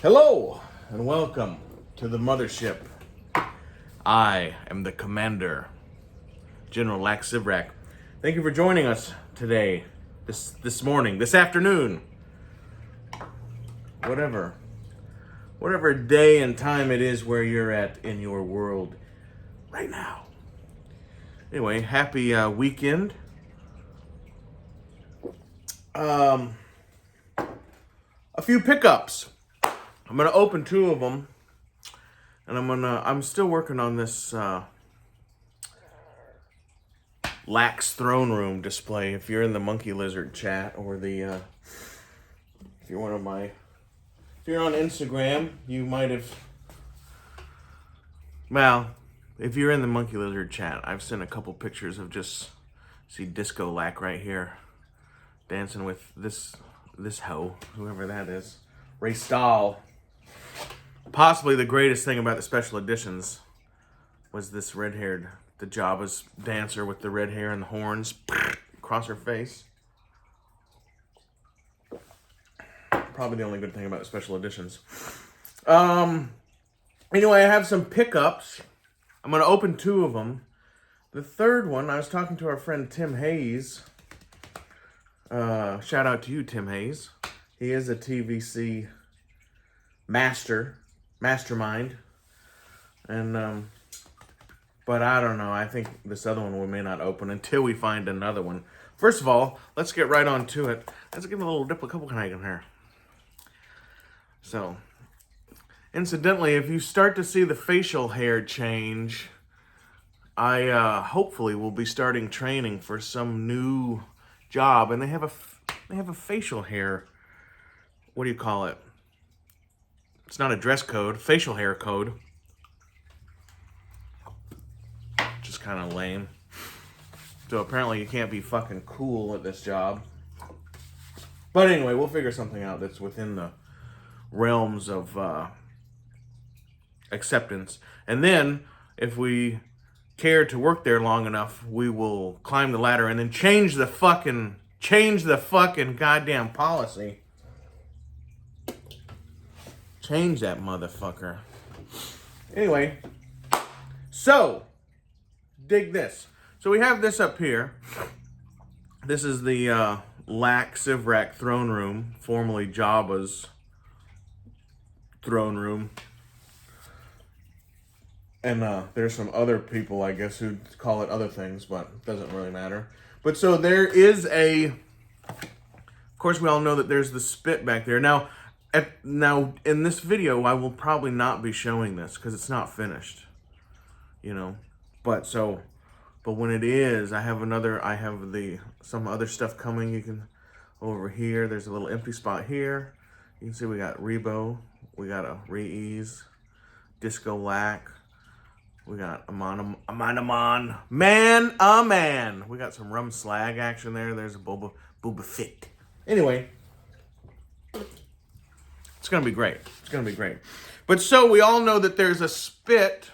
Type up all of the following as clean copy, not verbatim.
Hello and welcome to the mothership. I am the commander, General Lax Sivrak. Thank you for joining us today, this morning, this afternoon, whatever day and time it is where you're at in your world right now. Anyway, happy weekend. A few pickups. I'm gonna open two of them, and I'm still working on this Lax Throne Room display. If you're in the Monkey Lizard chat or if you're if you're on Instagram, you might have. Well, if you're in the Monkey Lizard chat, I've sent a couple pictures of see Disco Lack right here, dancing with this hoe, whoever that is, Ray Stahl. Possibly the greatest thing about the special editions was this the Jabba's dancer with the red hair and the horns across her face. Probably the only good thing about the special editions. Anyway, I have some pickups. I'm going to open two of them. The third one, I was talking to our friend Tim Hayes. Shout out to you, Tim Hayes. He is a TVC mastermind. And, but I don't know. I think this other one we may not open until we find another one. First of all, let's get right on to it. Let's give it a little dip of Copenhagen here. So, incidentally, if you start to see the facial hair change, I hopefully will be starting training for some new job, and they have a facial hair. What do you call it? It's not a dress code, facial hair code. Just kind of lame. So apparently you can't be fucking cool at this job. But anyway, we'll figure something out that's within the realms of acceptance. And then, if we care to work there long enough, we will climb the ladder and then change the fucking goddamn policy. Change that motherfucker. Anyway, so dig this. So we have this up here. This is the Lax Sivrak throne room, formerly Jabba's throne room. And there's some other people, I guess, who call it other things, but it doesn't really matter. But so there is of course we all know that there's the spit back there. Now in this video, I will probably not be showing this because it's not finished, But when it is, I have some other stuff coming. You can, over here, there's a little empty spot here. You can see we got Rebo, we got a Re-Ease, Disco Lack, we got Amon, Man. We got some Rum Slag action there. There's a Boba Fett. Anyway, it's gonna be great. But so we all know that there's a spit,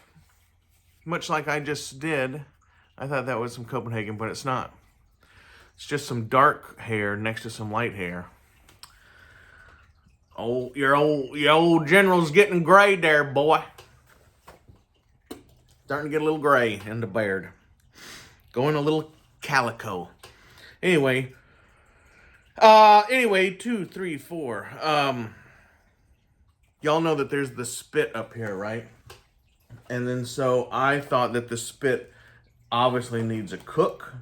much like I just did. I thought that was some Copenhagen, but it's not. It's just some dark hair next to some light hair. Oh, your old general's getting gray there, boy. Starting to get a little gray in the beard. Going a little calico. Anyway, 2, 3, 4. Y'all know that there's the spit up here, right? And then so I thought that the spit obviously needs a cook.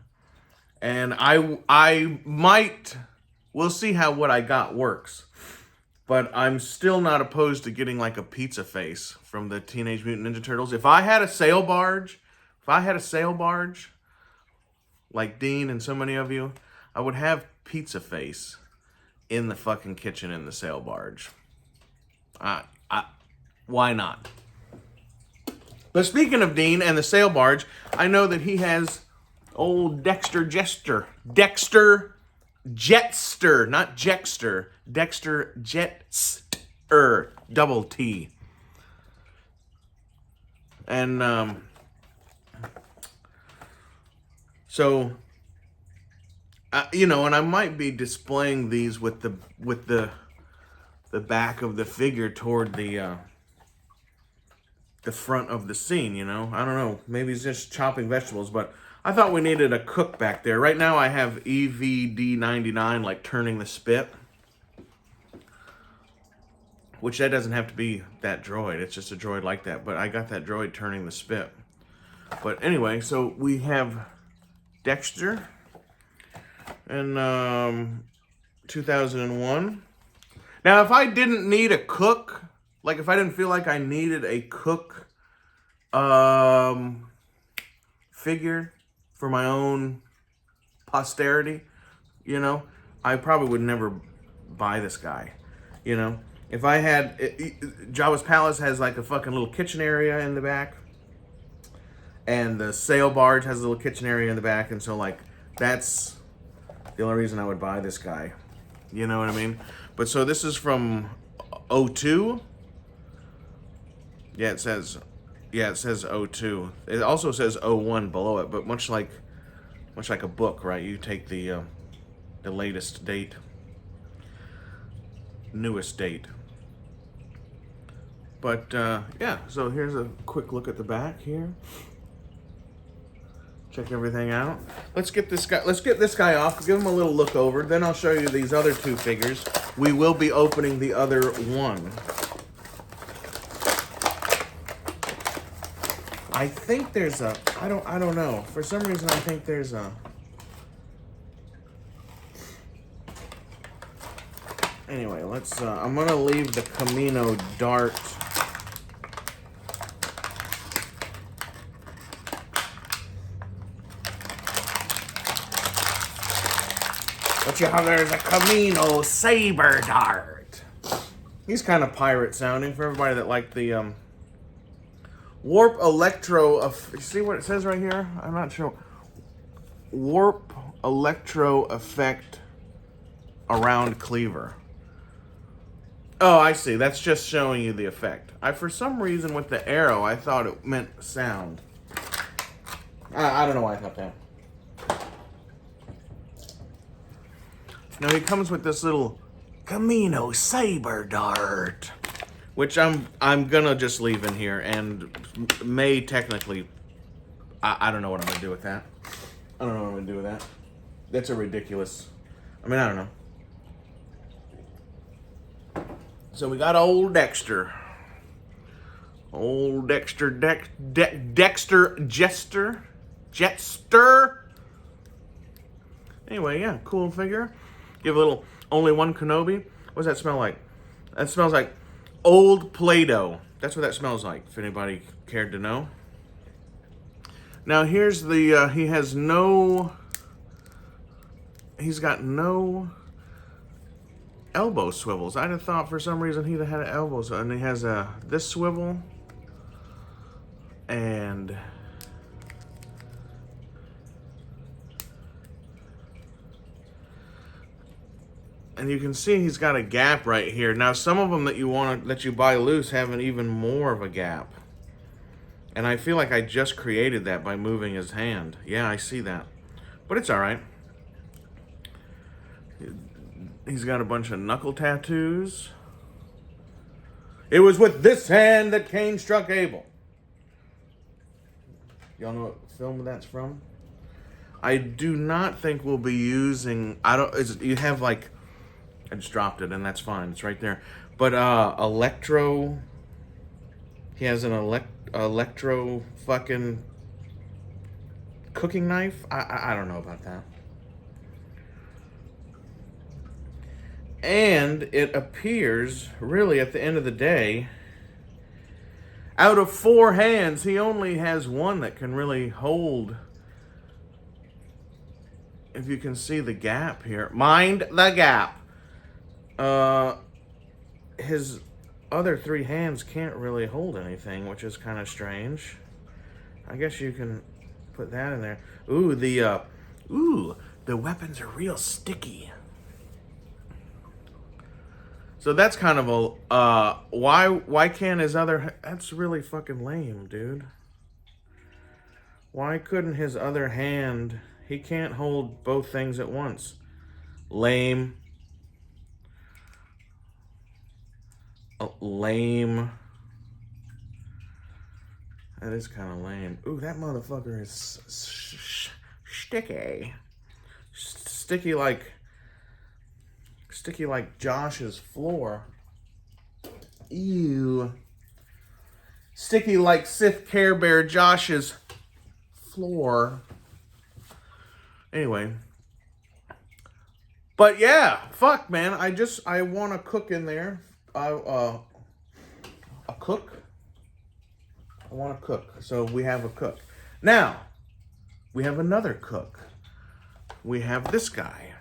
And we'll see how what I got works. But I'm still not opposed to getting like a pizza face from the Teenage Mutant Ninja Turtles. If I had a sail barge, like Dean and so many of you, I would have pizza face in the fucking kitchen in the sail barge. Why not? But speaking of Dean and the sail barge, I know that he has old Dexter Jetster, not Jexter. Dexter Jetster, double T. And so and I might be displaying these with the the back of the figure toward the front of the scene, you know? I don't know. Maybe he's just chopping vegetables, but I thought we needed a cook back there. Right now I have EVD99, like turning the spit. Which that doesn't have to be that droid. It's just a droid like that. But I got that droid turning the spit. But anyway, so we have Dexter in 2001. Now, if I didn't need a cook, like if I didn't feel like I needed a cook figure for my own posterity, you know, I probably would never buy this guy, you know. If I had, Jabba's Palace has like a fucking little kitchen area in the back. And the sail barge has a little kitchen area in the back. And so like, that's the only reason I would buy this guy. You know what I mean? But so this is from 02. Yeah, it says 02. It also says 01 below it. But much like a book, right? You take the latest date. Newest date. But yeah, so here's a quick look at the back here. Check everything out. Let's get this guy off, give him a little look over, then I'll show you these other two figures. We will be opening the other one. I think there's a I don't know. For some reason I think there's a Anyway, let's I'm gonna leave the Camino Dart. But you have there's a Camino Saber Dart. He's kind of pirate sounding for everybody that liked the Warp Electro. See what it says right here? I'm not sure. Warp Electro Effect around Cleaver. Oh, I see. That's just showing you the effect. For some reason with the arrow, I thought it meant sound. I don't know why I thought that. Now he comes with this little Camino Saber Dart, which I'm gonna just leave in here and may technically, I don't know what I'm gonna do with that. I don't know what I'm gonna do with that. That's a ridiculous, I mean, I don't know. So we got old Dexter. Old Dexter, Dexter Jetster. Anyway, yeah, cool figure. Give a little, only one Kenobi. What does that smell like? That smells like old Play-Doh. That's what that smells like, if anybody cared to know. Now here's the, he's got no elbow swivels. I'd have thought for some reason he'd have had elbows. And he has this swivel. And you can see he's got a gap right here. Now some of them that you buy loose have an even more of a gap. And I feel like I just created that by moving his hand. Yeah, I see that. But it's all right. He's got a bunch of knuckle tattoos. It was with this hand that Cain struck Abel. Y'all know what film that's from? I do not think we'll be using, you have like, I just dropped it and that's fine, it's right there. But Electro, he has an Electro fucking cooking knife? I don't know about that. And it appears, really at the end of the day, out of 4 hands, he only has one that can really hold. If you can see the gap here. Mind the gap. His other 3 hands can't really hold anything, which is kind of strange. I guess you can put that in there. Ooh, the weapons are real sticky. So that's kind of a, why can't his other, that's really fucking lame, dude. Why couldn't his other hand, he can't hold both things at once. Lame. lame. That is kind of lame. Ooh, that motherfucker is sticky. Sticky like Josh's floor. Ew. Sticky like Sith Care Bear Josh's floor. Anyway. But yeah, fuck, man. I want to cook in there. A cook? I want to cook. So we have a cook. Now, we have another cook. We have this guy.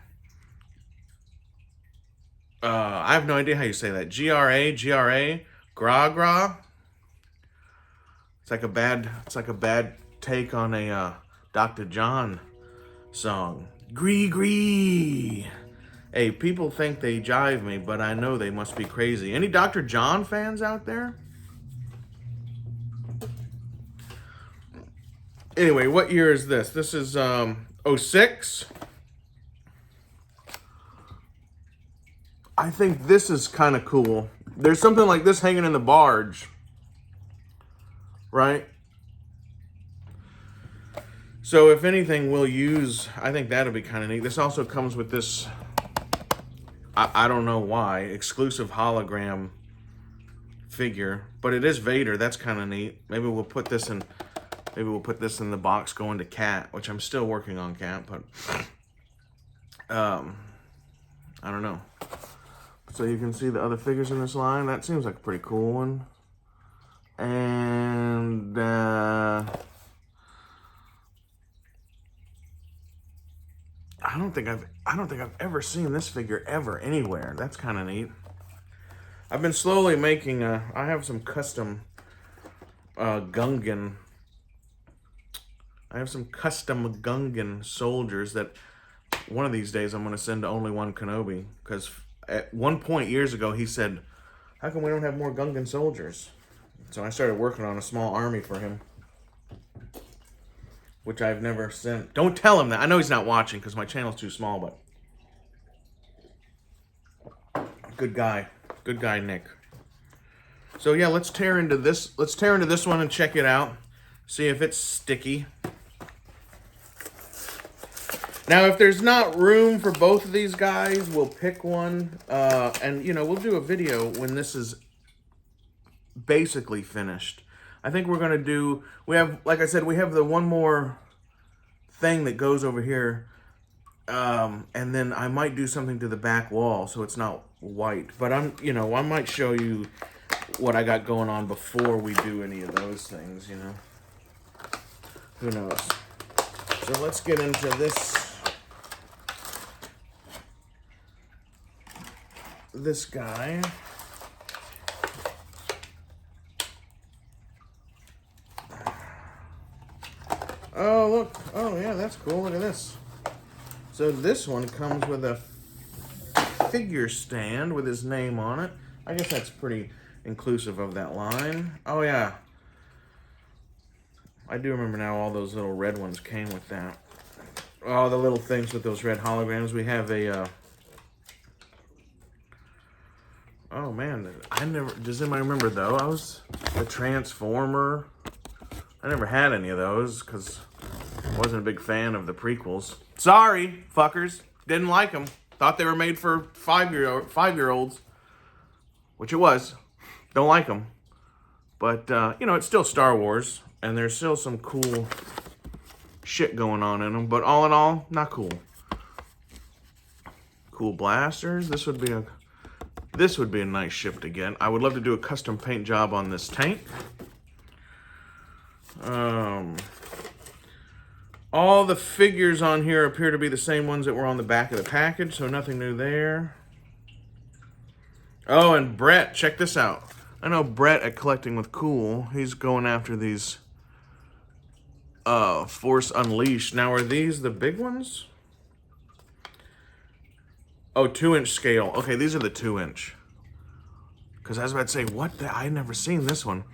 I have no idea how you say that. Gra, gra. It's like a bad take on a Dr. John song. Gree. Hey, people think they jive me, but I know they must be crazy. Any Dr. John fans out there? Anyway, what year is this? This is 06. I think this is kind of cool. There's something like this hanging in the barge. Right? So if anything, we'll use, I think that'll be kind of neat. This also comes with this, I don't know why, exclusive hologram figure. But it is Vader. That's kind of neat. Maybe we'll put this in the box going to Cat, which I'm still working on Cat, but I don't know. So you can see the other figures in this line. That seems like a pretty cool one. And I don't think I've ever seen this figure ever anywhere. That's kind of neat. I've been slowly making I have some custom Gungan. I have some custom Gungan soldiers that one of these days I'm going to send to Only One Kenobi, because at one point years ago he said, "How come we don't have more Gungan soldiers?" So I started working on a small army for him, which I've never sent. Don't tell him that. I know he's not watching because my channel's too small, but good guy, Nick. So yeah, let's tear into this. Let's tear into this one and check it out. See if it's sticky. Now, if there's not room for both of these guys, we'll pick one, and we'll do a video when this is basically finished. I think we're gonna do. We have, like I said, we have the one more thing that goes over here, and then I might do something to the back wall so it's not white. But I might show you what I got going on before we do any of those things. Who knows? So let's get into this guy. Oh, look. Oh, yeah, that's cool. Look at this. So this one comes with a figure stand with his name on it. I guess that's pretty inclusive of that line. Oh, yeah. I do remember now all those little red ones came with that. All the little things with those red holograms. We have a... Oh, man. Does anybody remember those? The Transformer. I never had any of those because I wasn't a big fan of the prequels. Sorry, fuckers. Didn't like them. Thought they were made for five-year-olds. Which it was. Don't like them. But, it's still Star Wars. And there's still some cool shit going on in them. But all in all, not cool. Cool blasters. This would be a nice ship to get. I would love to do a custom paint job on this tank. All the figures on here appear to be the same ones that were on the back of the package, so nothing new there. Oh, and Brett, check this out. I know Brett at Collecting with Cool, he's going after these Force Unleashed. Now, are these the big ones? Oh, 2-inch scale. Okay, these are the 2-inch. Because I was about to say, I'd never seen this one.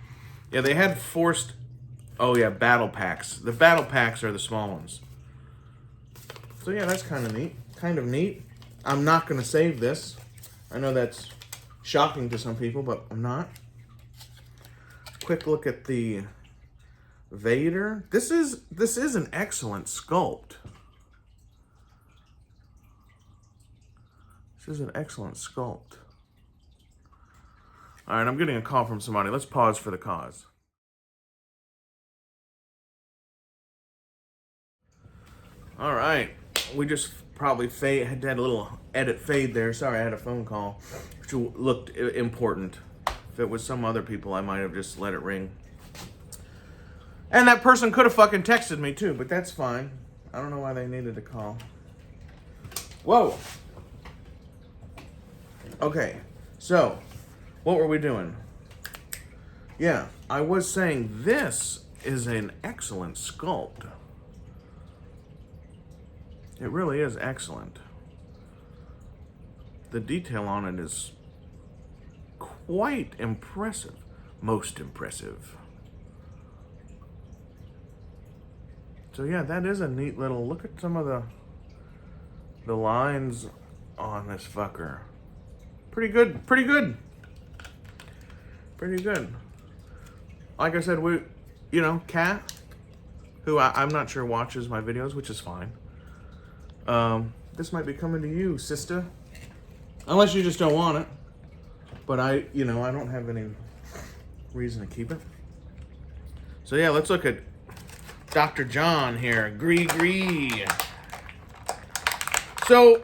Yeah, they had forced... Oh, yeah, battle packs. The battle packs are the small ones. So, yeah, that's kind of neat. I'm not going to save this. I know that's Shocking to some people, but I'm not. Quick look at the Vader. This is an excellent sculpt. This is an excellent sculpt. All right, I'm getting a call from somebody. Let's pause for the cause. All right, we just probably had a little edit fade there. Sorry, I had a phone call, which looked important. If it was some other people, I might have just let it ring. And that person could have fucking texted me too, but that's fine. I don't know why they needed to call. Whoa. Okay, so what were we doing? Yeah, I was saying this is an excellent sculpt. It really is excellent. The detail on it is quite impressive. Most impressive. So yeah, that is a neat little, look at some of the lines on this fucker. Pretty good, pretty good. Pretty good. Like I said, Kat, who I'm not sure watches my videos, which is fine. This might be coming to you, sister. Unless you just don't want it. But I don't have any reason to keep it. So yeah, let's look at Dr. John here. Gree. So,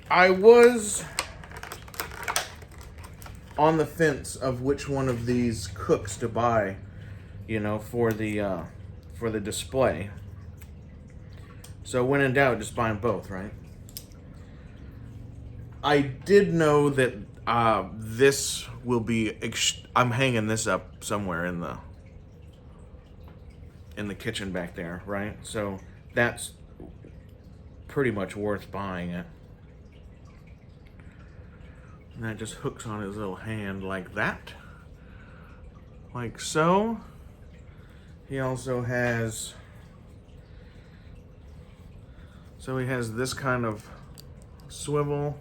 I was on the fence of which one of these cooks to buy, for the display. So when in doubt, just buy them both, right? I did know that this will be. I'm hanging this up somewhere in the kitchen back there, right? So that's pretty much worth buying it. And that just hooks on his little hand like that. Like so. He also has... So he has this kind of swivel.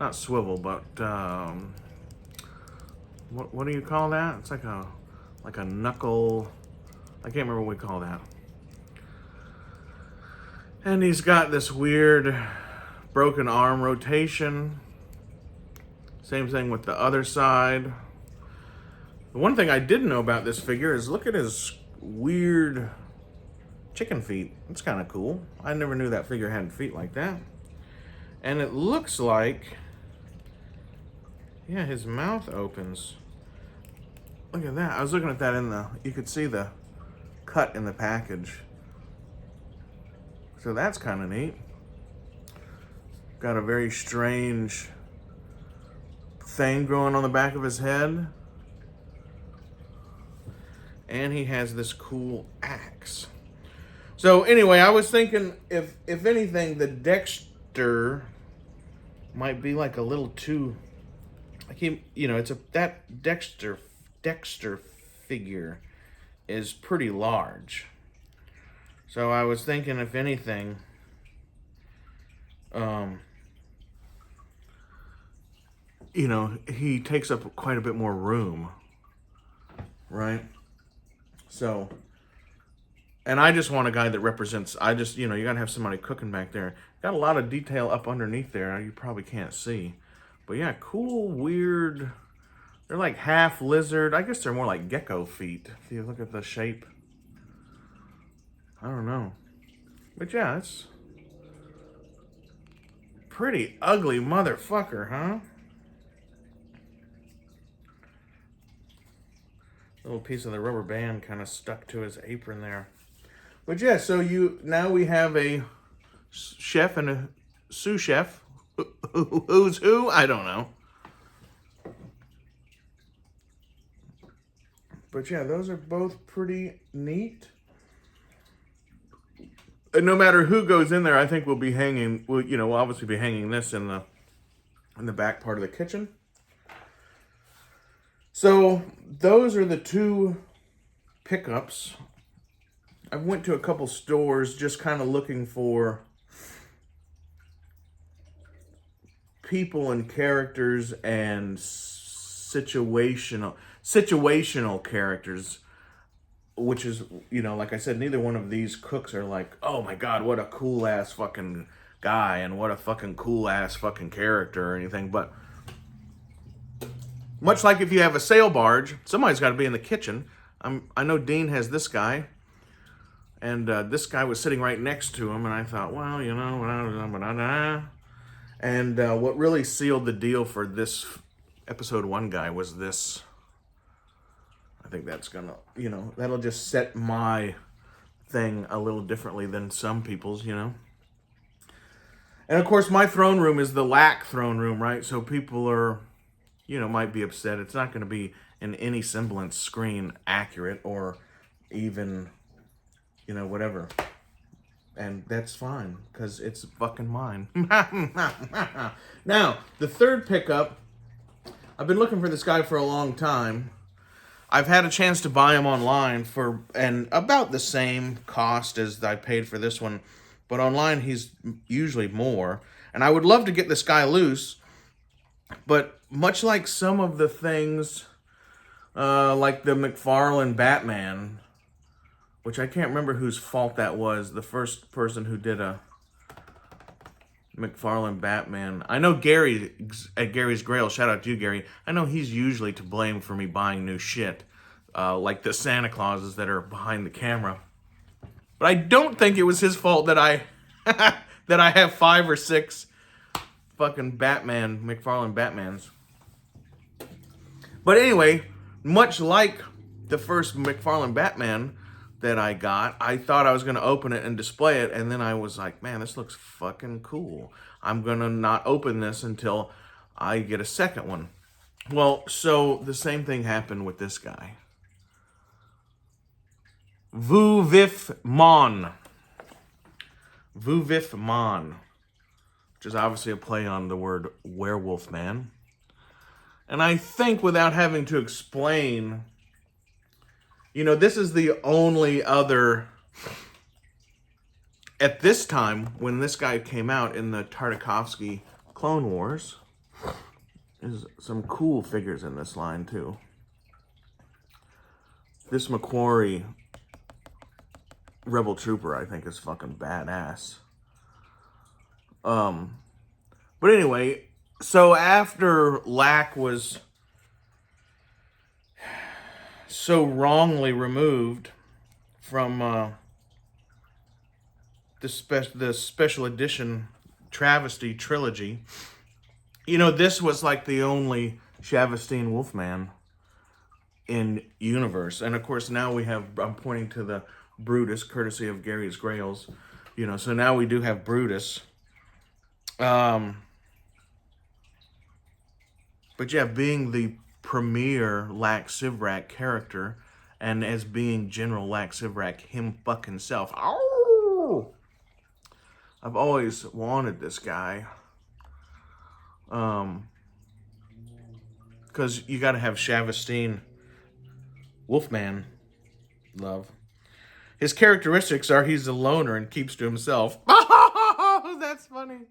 Not swivel, but... What do you call that? It's like a knuckle... I can't remember what we call that. And he's got this weird broken arm rotation. Same thing with the other side. The one thing I didn't know about this figure is look at his weird chicken feet. It's kind of cool. I never knew that figure had feet like that. And it looks like, yeah, his mouth opens. Look at that. I was looking at that you could see the cut in the package. So that's kind of neat. Got a very strange thing growing on the back of his head. And he has this cool axe. So anyway, I was thinking if anything, the Dexter might be like a little too, that Dexter figure is pretty large. So I was thinking if anything, he takes up quite a bit more room, right? So, and I just want a guy that represents, you gotta have somebody cooking back there. Got a lot of detail up underneath there you probably can't see. But yeah, cool, weird, they're like half lizard. I guess they're more like gecko feet, if you look at the shape. I don't know. But yeah, it's pretty ugly motherfucker, huh? Little piece of the rubber band kind of stuck to his apron there. But yeah, so now we have a chef and a sous chef. Who's who? I don't know. But yeah, those are both pretty neat. And no matter who goes in there, I think we'll obviously be hanging this in the back part of the kitchen. So those are the two pickups. I went to a couple stores just kind of looking for people and characters and situational characters, which is, you know, like I said, neither one of these cooks are like, oh my god, what a cool ass fucking guy and what a fucking cool ass fucking character or anything. But much like if you have a sail barge, somebody's got to be in the kitchen. I know Dean has this guy, and this guy was sitting right next to him, and I thought, well, you know, and what really sealed the deal for this episode 1 guy was this. I think that's gonna, you know, that'll just set my thing a little differently than some people's, you know. And of course, my throne room is the Lack throne room, right? So people are, you know, might be upset. It's not going to be in any semblance screen accurate or even, you know, whatever. And that's fine, because it's fucking mine. Now, the third pickup, I've been looking for this guy for a long time. I've had a chance to buy him online for and about the same cost as I paid for this one. But online, he's usually more. And I would love to get this guy loose. But much like some of the things, like the McFarlane Batman, which I can't remember whose fault that was, the first person who did a McFarlane Batman. I know Gary at Gary's Grail, shout out to you, Gary. I know he's usually to blame for me buying new shit, like the Santa Clauses that are behind the camera. But I don't think it was his fault that I that I have 5 or 6 fucking McFarlane Batmans. But anyway, much like the first McFarlane Batman that I got, I thought I was going to open it and display it, and then I was like, man, this looks fucking cool. I'm going to not open this until I get a second one. Well, so the same thing happened with this guy. Vu Vif Mon. Vu Vif Mon, which is obviously a play on the word werewolf man. And I think without having to explain, you know, this is the only other, at this time, when this guy came out in the Tartakovsky Clone Wars, there's some cool figures in this line too. This McQuarrie Rebel Trooper, I think, is fucking badass. But anyway, so after Lack was so wrongly removed from the special edition Travesty trilogy, you know, this was like the only Shavastine Wolfman in universe. And of course, now we have, I'm pointing to the Brutus, courtesy of Gary's Grails, you know, so now we do have Brutus. But yeah, being the premier Lack Sivrak character, and as being General Lack Sivrak him fucking self. Oh! I've always wanted this guy. Because you gotta have Shavastine Wolfman love. His characteristics are he's a loner and keeps to himself. Oh, that's funny.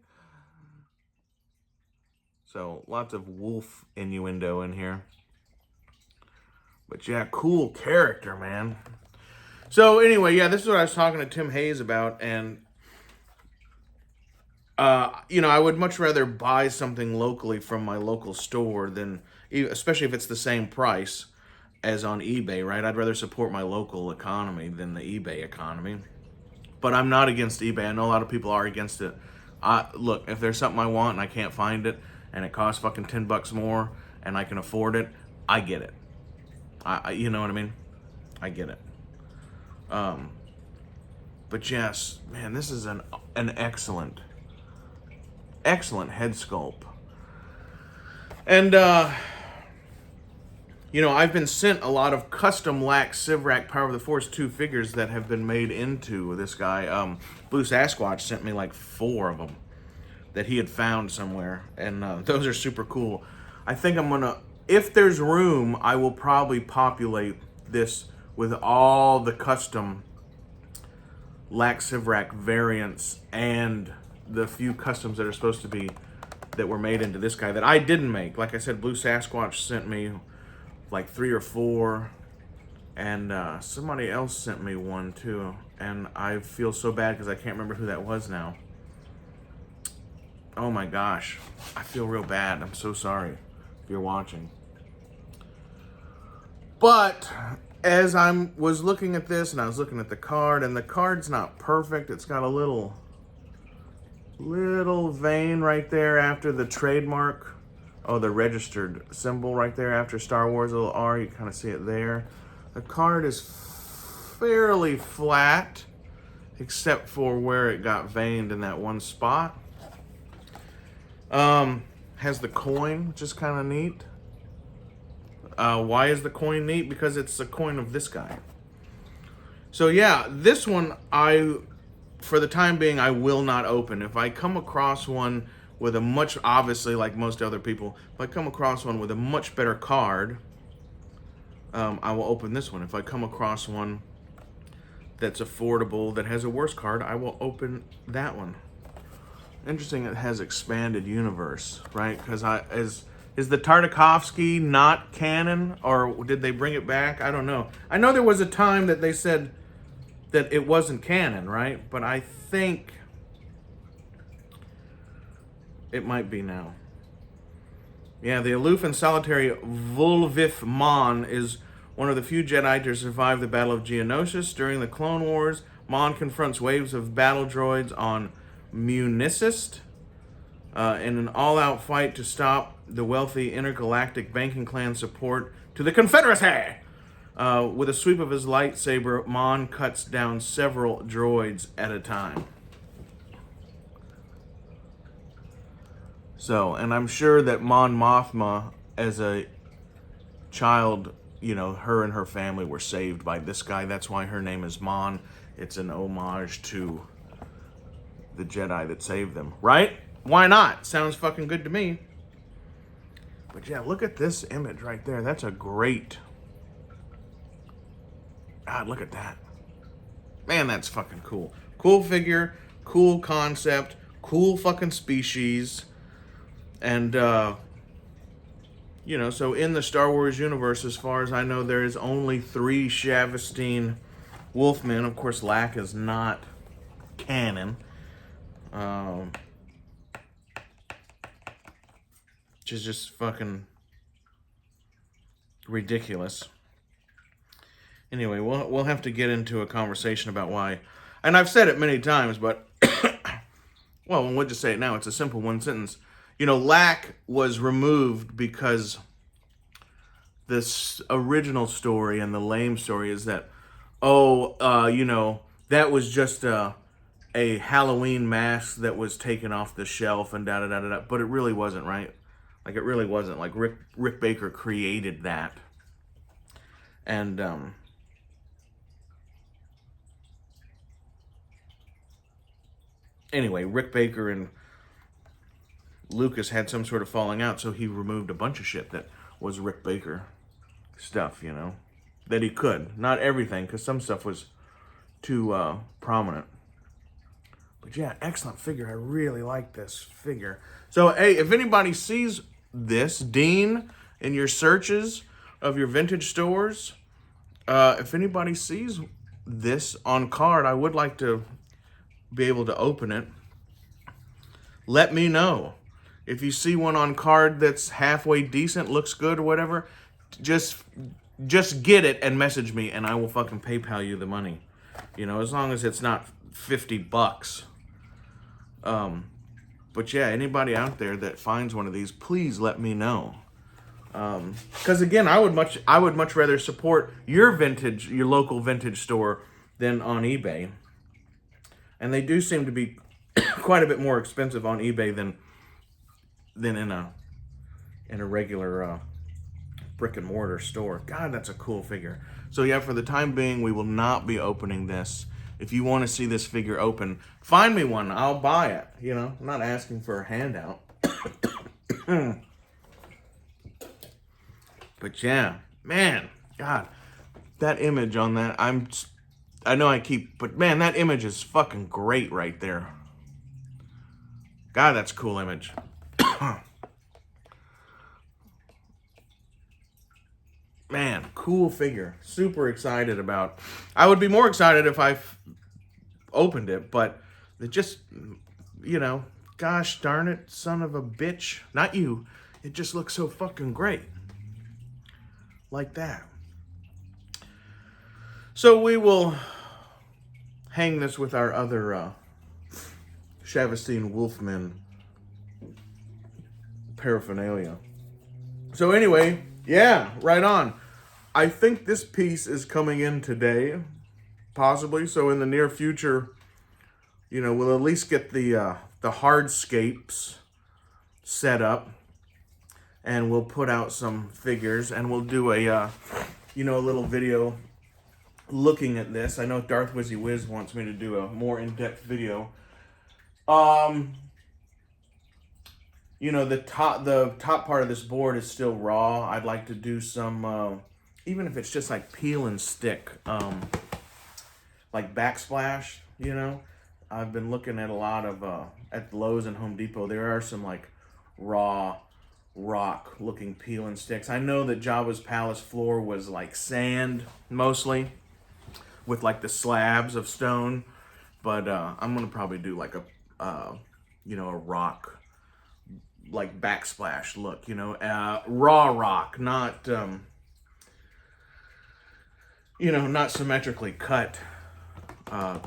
So, lots of wolf innuendo in here. But yeah, cool character, man. So, anyway, yeah, this is what I was talking to Tim Hayes about. And, you know, I would much rather buy something locally from my local store than, especially if it's the same price as on eBay, right? I'd rather support my local economy than the eBay economy. But I'm not against eBay. I know a lot of people are against it. Look, if there's something I want and I can't find it, and it costs fucking $10 more, and I can afford it, I get it. You know what I mean? I get it. But yes, man, this is an excellent head sculpt. And, you know, I've been sent a lot of custom Lack Sivrak Power of the Force 2 figures that have been made into this guy. Blue Sasquatch sent me like 4 of them that he had found somewhere, and those are super cool. I think I'm gonna, if there's room, I will probably populate this with all the custom Lack Sivrak variants and the few customs that are supposed to be that were made into this guy that I didn't make. Like I said, Blue Sasquatch sent me like 3 or 4, and somebody else sent me one too, and I feel so bad because I can't remember who that was now. Oh my gosh, I feel real bad. I'm so sorry if you're watching. But as I was looking at this, and I was looking at the card, and the card's not perfect. It's got a little vein right there after the trademark. Oh, the registered symbol right there after Star Wars, a little R. You kind of see it there. The card is fairly flat, except for where it got veined in that one spot. Has the coin, which is kind of neat. Why is the coin neat? Because it's a coin of this guy. So yeah, this one for the time being, I will not open. If I come across one with a much, obviously like most other people, if I come across one with a much better card, I will open this one. If I come across one that's affordable, that has a worse card, I will open that one. Interesting, it has expanded universe, right? Because is the Tartakovsky not canon, or did they bring it back? I don't know. I know there was a time that they said that it wasn't canon, right? But I think it might be now. Yeah, the aloof and solitary Volvith Mon is one of the few Jedi to survive the Battle of Geonosis. During the Clone Wars, Mon confronts waves of battle droids on Municist in an all-out fight to stop the wealthy intergalactic banking clan support to the Confederacy. With a sweep of his lightsaber, Mon cuts down several droids at a time. So, and I'm sure that Mon Mothma, as a child, you know, her and her family were saved by this guy. That's why her name is Mon. It's an homage to the Jedi that saved them, right? Why not? Sounds fucking good to me. But yeah, look at this image right there. That's a great... God, look at that. Man, that's fucking cool. Cool figure, cool concept, cool fucking species. And, you know, so in the Star Wars universe, as far as I know, there is only 3 Shavastine Wolfmen. Of course, Lack is not canon. Which is just fucking ridiculous. Anyway, we'll have to get into a conversation about why. And I've said it many times, but well, we'll just say it now. It's a simple one sentence. You know, Lack was removed because this original story and the lame story is that, you know, that was just a Halloween mask that was taken off the shelf and da-da-da-da-da. But it really wasn't, right? Like, it really wasn't. Like, Rick Baker created that. And, anyway, Rick Baker and Lucas had some sort of falling out, so he removed a bunch of shit that was Rick Baker stuff, you know, that he could. Not everything, because some stuff was too prominent. But yeah, excellent figure. I really like this figure. So, hey, if anybody sees this, Dean, in your searches of your vintage stores, if anybody sees this on card, I would like to be able to open it. Let me know. If you see one on card that's halfway decent, looks good or whatever, just get it and message me and I will fucking PayPal you the money. You know, as long as it's not $50. But yeah, anybody out there that finds one of these, please let me know. Because again, I would much rather support your local vintage store than on eBay. And they do seem to be quite a bit more expensive on eBay than in a regular brick and mortar store. God, that's a cool figure. So yeah, for the time being, we will not be opening this. If you want to see this figure open, find me one. I'll buy it. You know, I'm not asking for a handout. But yeah, man, God, that image on that, but man, that image is fucking great right there. God, that's a cool image. Man, cool figure. Super excited about. I would be more excited if I opened it, but it just, you know, gosh darn it, son of a bitch. Not you. It just looks so fucking great. Like that. So we will hang this with our other Shavastine Wolfman paraphernalia. So anyway, yeah, right on. I think this piece is coming in today, possibly. So in the near future, you know, we'll at least get the hardscapes set up, and we'll put out some figures, and we'll do a you know, a little video looking at this. I know Darth Wizzy Wiz wants me to do a more in-depth video. You know, the top part of this board is still raw. I'd like to do some, even if it's just like peel and stick, like backsplash, you know. I've been looking at a lot of, at Lowe's and Home Depot, there are some like raw rock looking peel and sticks. I know that Jabba's palace floor was like sand mostly, with like the slabs of stone, but I'm gonna probably do like a, you know, a rock, like backsplash look, you know, raw rock, not, you know, not symmetrically cut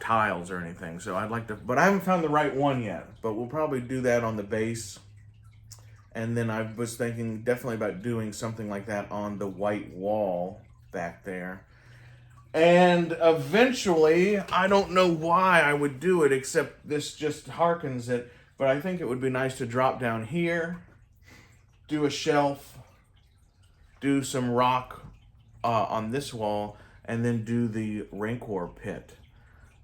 tiles or anything. So I'd like to, but I haven't found the right one yet, but we'll probably do that on the base. And then I was thinking definitely about doing something like that on the white wall back there. And eventually, I don't know why I would do it, except this just harkens it, but I think it would be nice to drop down here, do a shelf, do some rock on this wall, and then do the Rancor pit.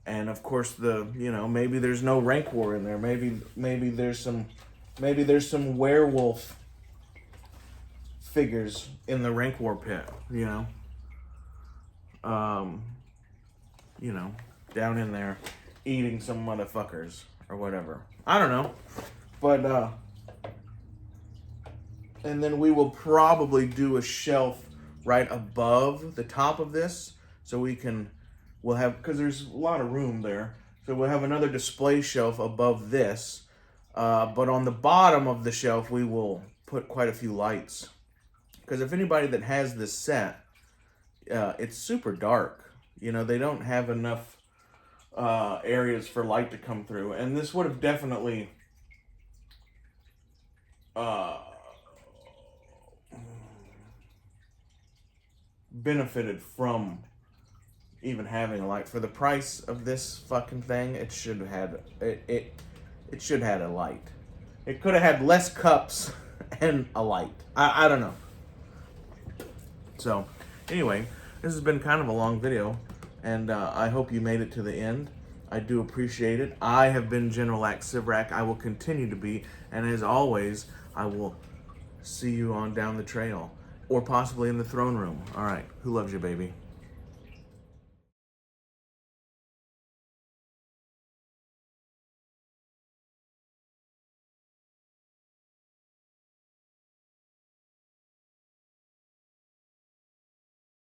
And of course, you know, maybe there's no Rancor in there. Maybe there's some werewolf figures in the Rancor pit, you know. You know, down in there eating some motherfuckers or whatever. I don't know. But, and then we will probably do a shelf right above the top of this, so we'll have, because there's a lot of room there, so we'll have another display shelf above this, but on the bottom of the shelf we will put quite a few lights, because if anybody that has this set, it's super dark. You know, they don't have enough areas for light to come through, and this would have definitely benefited from even having a light. For the price of this fucking thing, it should have had it should have had a light. It could have had less cups and a light. I don't know. So anyway, this has been kind of a long video, and I hope you made it to the end. I do appreciate it. I have been General Axe Sivrak. I will continue to be, and as always, I will see you on down the trail, or possibly in the throne room. All right, who loves you, baby?